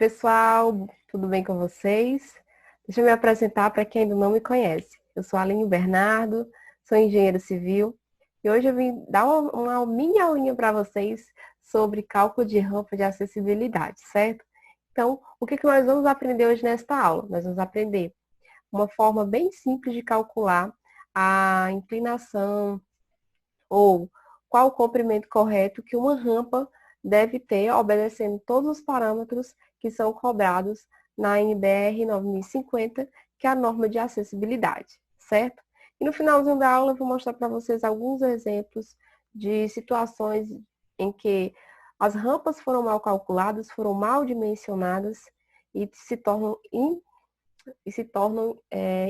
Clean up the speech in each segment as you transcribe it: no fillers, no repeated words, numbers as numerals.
pessoal, tudo bem com vocês? Deixa eu me apresentar para quem ainda não me conhece. Eu sou a Aline Bernardo, sou engenheiro civil e hoje eu vim dar uma mini aulinha para vocês sobre cálculo de rampa de acessibilidade, certo? Então, o que nós vamos aprender hoje nesta aula? Nós vamos aprender uma forma bem simples de calcular a inclinação ou qual o comprimento correto que uma rampa deve ter, obedecendo todos os parâmetros que são cobrados na NBR 9050, que é a norma de acessibilidade, certo? E no finalzinho da aula eu vou mostrar para vocês alguns exemplos de situações em que as rampas foram mal calculadas, foram mal dimensionadas e se tornam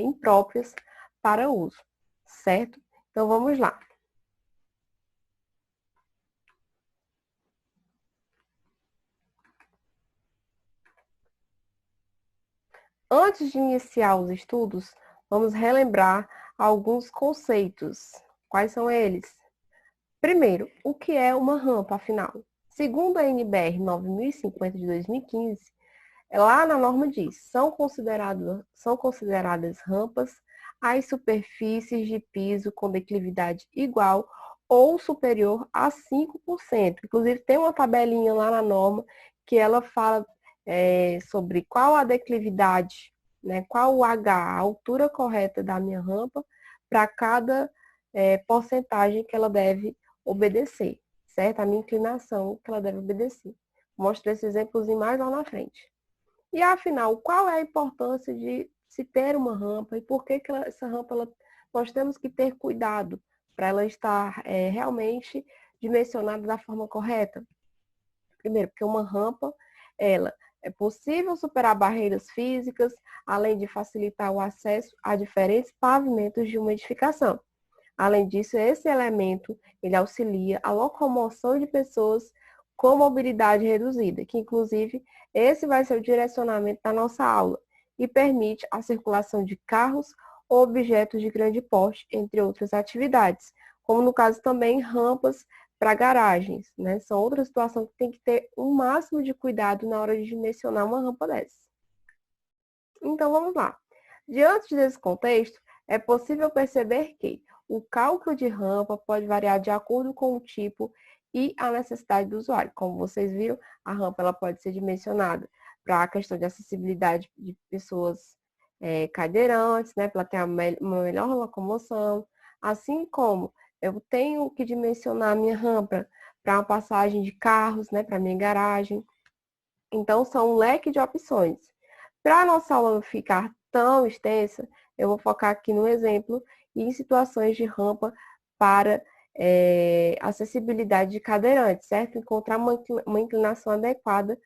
impróprias para uso, certo? Então vamos lá. Antes de iniciar os estudos, vamos relembrar alguns conceitos. Quais são eles? Primeiro, o que é uma rampa, afinal? Segundo a NBR 9050 de 2015, lá na norma diz, são consideradas rampas as superfícies de piso com declividade igual ou superior a 5%. Inclusive, tem uma tabelinha lá na norma que ela fala sobre qual a declividade, né, qual o H, a altura correta da minha rampa, para cada porcentagem que ela deve obedecer, certo? A minha inclinação que ela deve obedecer. Mostro esse exemplozinho mais lá na frente. E afinal, qual é a importância de se ter uma rampa e por que essa rampa nós temos que ter cuidado para ela estar realmente dimensionada da forma correta? Primeiro, porque uma rampa, ela é possível superar barreiras físicas, além de facilitar o acesso a diferentes pavimentos de uma edificação. Além disso, esse elemento, ele auxilia a locomoção de pessoas com mobilidade reduzida, que inclusive esse vai ser o direcionamento da nossa aula, e permite a circulação de carros ou objetos de grande porte, entre outras atividades, como no caso também rampas para garagens, né? São outras situações que tem que ter um máximo de cuidado na hora de dimensionar uma rampa dessa. Então vamos lá. Diante desse contexto, é possível perceber que o cálculo de rampa pode variar de acordo com o tipo e a necessidade do usuário. Como vocês viram, a rampa ela pode ser dimensionada para a questão de acessibilidade de pessoas cadeirantes, né, para ter uma melhor locomoção, assim como eu tenho que dimensionar a minha rampa para uma passagem de carros, né, para a minha garagem. Então, são um leque de opções. Para a nossa aula não ficar tão extensa, eu vou focar aqui no exemplo e em situações de rampa para acessibilidade de cadeirantes, certo? Encontrar uma inclinação adequada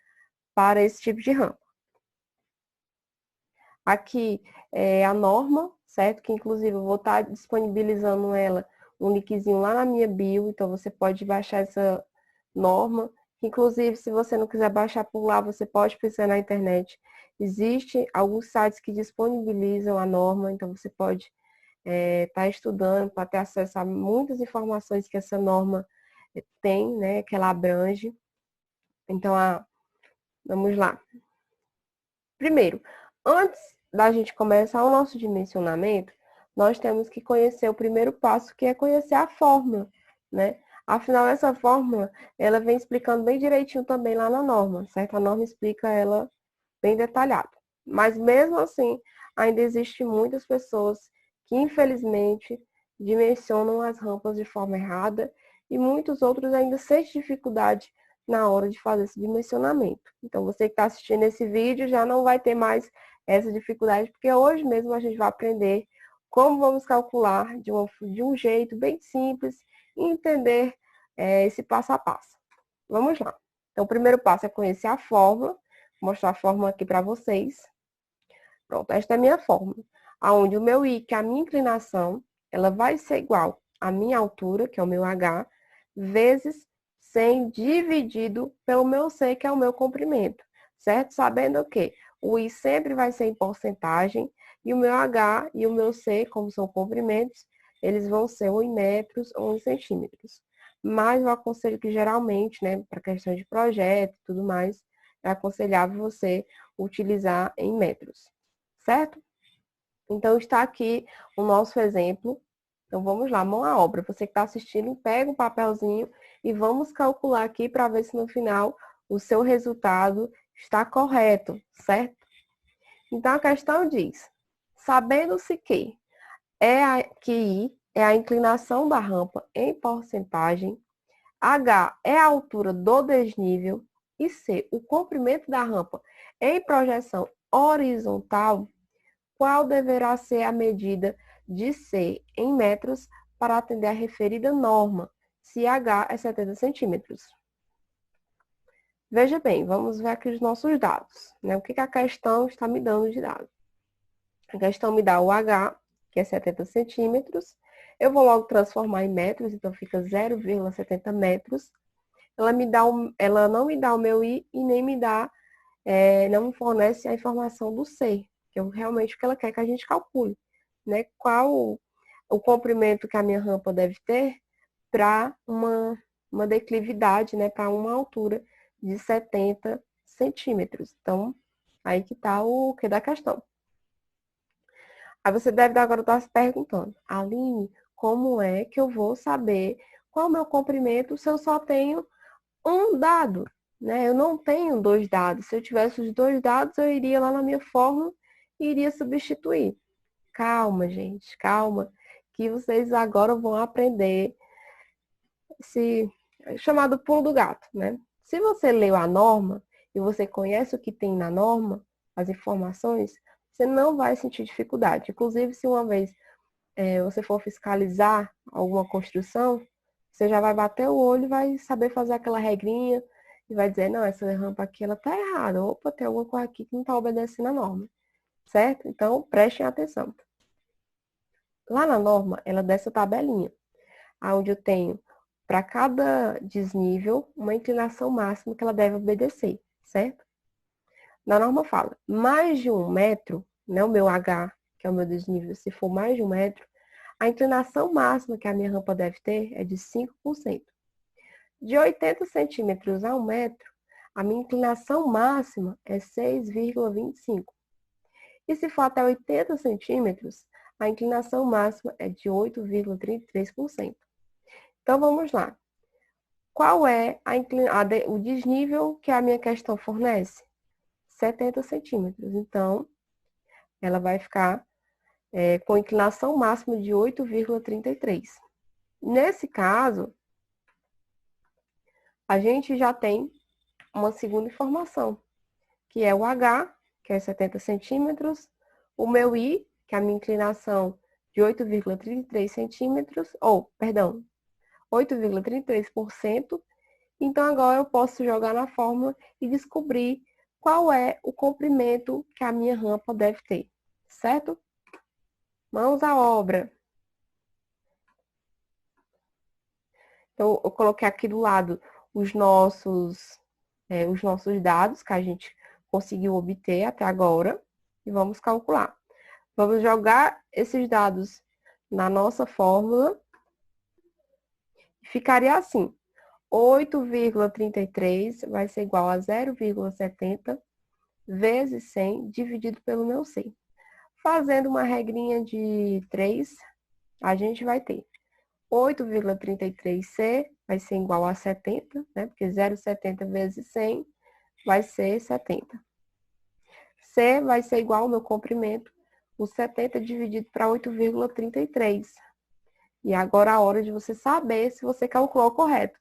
para esse tipo de rampa. Aqui é a norma, certo? Que inclusive eu vou estar disponibilizando ela, um linkzinho lá na minha bio, então você pode baixar essa norma. Inclusive, se você não quiser baixar por lá, você pode pesquisar na internet. Existem alguns sites que disponibilizam a norma, então você pode estar estudando para ter acesso a muitas informações que essa norma tem, né? Que ela abrange. Então, vamos lá. Primeiro, antes da gente começar o nosso dimensionamento, nós temos que conhecer o primeiro passo, que é conhecer a fórmula, né? Afinal, essa fórmula, ela vem explicando bem direitinho também lá na norma, certo? A norma explica ela bem detalhada. Mas mesmo assim, ainda existem muitas pessoas que, infelizmente, dimensionam as rampas de forma errada e muitos outros ainda sentem dificuldade na hora de fazer esse dimensionamento. Então, você que está assistindo esse vídeo já não vai ter mais essa dificuldade, porque hoje mesmo a gente vai aprender como vamos calcular de um jeito bem simples e entender esse passo a passo. Vamos lá. Então, o primeiro passo é conhecer a fórmula. Vou mostrar a fórmula aqui para vocês. Pronto, esta é a minha fórmula. Onde o meu I, que é a minha inclinação, ela vai ser igual à minha altura, que é o meu H, vezes 100 dividido pelo meu C, que é o meu comprimento, certo? Sabendo que o I sempre vai ser em porcentagem e o meu H e o meu C, como são comprimentos, eles vão ser ou em metros ou em centímetros. Mas eu aconselho que geralmente, né, para questão de projeto e tudo mais, é aconselhável você utilizar em metros, certo? Então, está aqui o nosso exemplo. Então, vamos lá, mão à obra. Você que está assistindo, pega um papelzinho e vamos calcular aqui para ver se no final o seu resultado está correto, certo? Então, a questão diz, sabendo-se que I é a inclinação da rampa em porcentagem, H é a altura do desnível e C, o comprimento da rampa em projeção horizontal, qual deverá ser a medida de C em metros para atender a referida norma, se H é 70 centímetros? Veja bem, vamos ver aqui os nossos dados, né? O que a questão está me dando de dados? A questão me dá o H, que é 70 centímetros. Eu vou logo transformar em metros, então fica 0,70 metros. Ela não me dá o meu I e nem me dá, não me fornece a informação do C, que é realmente o que ela quer que a gente calcule, né? Qual o comprimento que a minha rampa deve ter para uma declividade, né? Para uma altura de 70 centímetros. Então, aí que está o que da questão. Aí você deve agora estar se perguntando, Aline, como é que eu vou saber qual é o meu comprimento se eu só tenho um dado, né? Eu não tenho dois dados. Se eu tivesse os dois dados, eu iria lá na minha fórmula e iria substituir. Calma, gente, calma, que vocês agora vão aprender esse chamado pulo do gato, né? Se você leu a norma e você conhece o que tem na norma, as informações, você não vai sentir dificuldade. Inclusive, se uma vez você for fiscalizar alguma construção, você já vai bater o olho e vai saber fazer aquela regrinha e vai dizer, não, essa rampa aqui ela tá errada. Opa, tem alguma coisa aqui que não está obedecendo a norma. Certo? Então, prestem atenção. Lá na norma, ela dá essa tabelinha, onde eu tenho, para cada desnível, uma inclinação máxima que ela deve obedecer, certo? Na norma fala, mais de 1 metro, né, o meu H, que é o meu desnível, se for mais de 1 metro, a inclinação máxima que a minha rampa deve ter é de 5%. De 80 centímetros a 1 metro, a minha inclinação máxima é 6,25. E se for até 80 centímetros, a inclinação máxima é de 8,33%. Então, vamos lá. Qual é o desnível que a minha questão fornece? 70 centímetros. Então, ela vai ficar com inclinação máxima de 8,33. Nesse caso, a gente já tem uma segunda informação, que é o H, que é 70 centímetros, o meu I, que é a minha inclinação de 8,33 centímetros, 8,33%. Então, agora eu posso jogar na fórmula e descobrir qual é o comprimento que a minha rampa deve ter, certo? Mãos à obra. Então, eu coloquei aqui do lado os nossos dados que a gente conseguiu obter até agora e vamos calcular. Vamos jogar esses dados na nossa fórmula. Ficaria assim, 8,33 vai ser igual a 0,70 vezes 100 dividido pelo meu C. Fazendo uma regrinha de 3, a gente vai ter 8,33C vai ser igual a 70, né? Porque 0,70 vezes 100 vai ser 70. C vai ser igual ao meu comprimento, o 70 dividido para 8,33. E agora a hora de você saber se você calculou correto.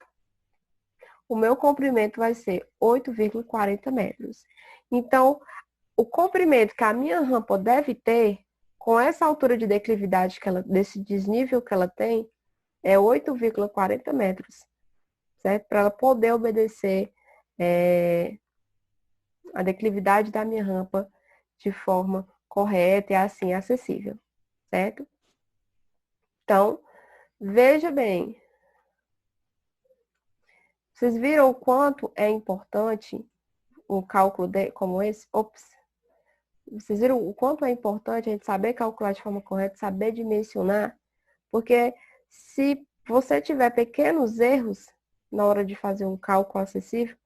O meu comprimento vai ser 8,40 metros. Então, o comprimento que a minha rampa deve ter, com essa altura de declividade desse desnível que ela tem, é 8,40 metros, certo? Para ela poder obedecer a declividade da minha rampa de forma correta e assim acessível, certo? Então, veja bem, vocês viram o quanto é importante um cálculo como esse? Ops! Vocês viram o quanto é importante a gente saber calcular de forma correta, saber dimensionar? Porque se você tiver pequenos erros na hora de fazer um cálculo acessível,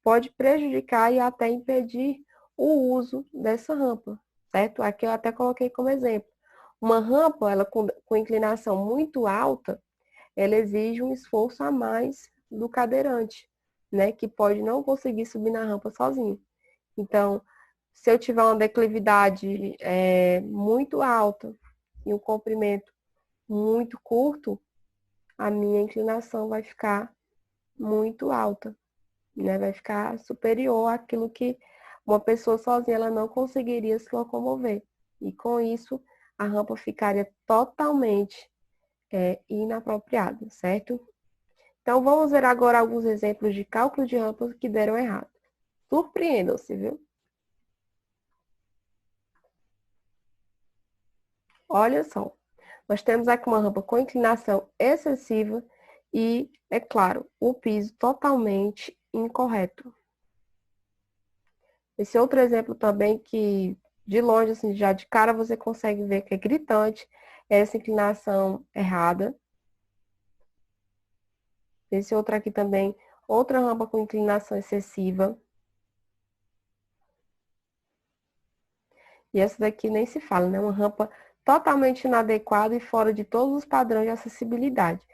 pode prejudicar e até impedir o uso dessa rampa, certo? Aqui eu até coloquei como exemplo. Uma rampa, ela com inclinação muito alta, ela exige um esforço a mais do cadeirante, né? Que pode não conseguir subir na rampa sozinho. Então, se eu tiver uma declividade muito alta e um comprimento muito curto, a minha inclinação vai ficar muito alta, né? Vai ficar superior àquilo que uma pessoa sozinha ela não conseguiria se locomover. E com isso, a rampa ficaria totalmente inapropriada, certo? Então, vamos ver agora alguns exemplos de cálculo de rampas que deram errado. Surpreendam-se, viu? Olha só, nós temos aqui uma rampa com inclinação excessiva e, é claro, o piso totalmente incorreto. Esse outro exemplo também que, de longe, assim, já de cara você consegue ver que é gritante, é essa inclinação errada. Esse outro aqui também, outra rampa com inclinação excessiva. E essa daqui nem se fala, né? Uma rampa totalmente inadequada e fora de todos os padrões de acessibilidade.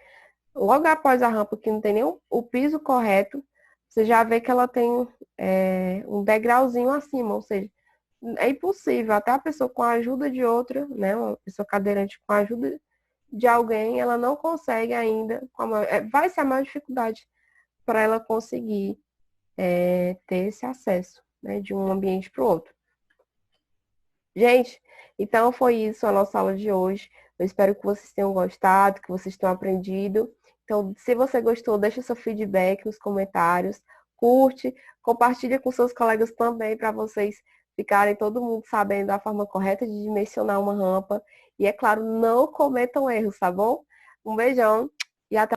Logo após a rampa, que não tem nem o piso correto, você já vê que ela tem um degrauzinho acima, ou seja, é impossível, até a pessoa com a ajuda de outra, né, uma pessoa cadeirante com a ajuda de alguém, ela não consegue ainda, vai ser a maior dificuldade para ela conseguir ter esse acesso, né, de um ambiente para o outro. Gente, então foi isso a nossa aula de hoje. Eu espero que vocês tenham gostado, que vocês tenham aprendido. Então, se você gostou, deixa seu feedback nos comentários, curte, compartilha com seus colegas também para vocês ficarem todo mundo sabendo a forma correta de dimensionar uma rampa. E é claro, não cometam erros, tá bom? Um beijão e até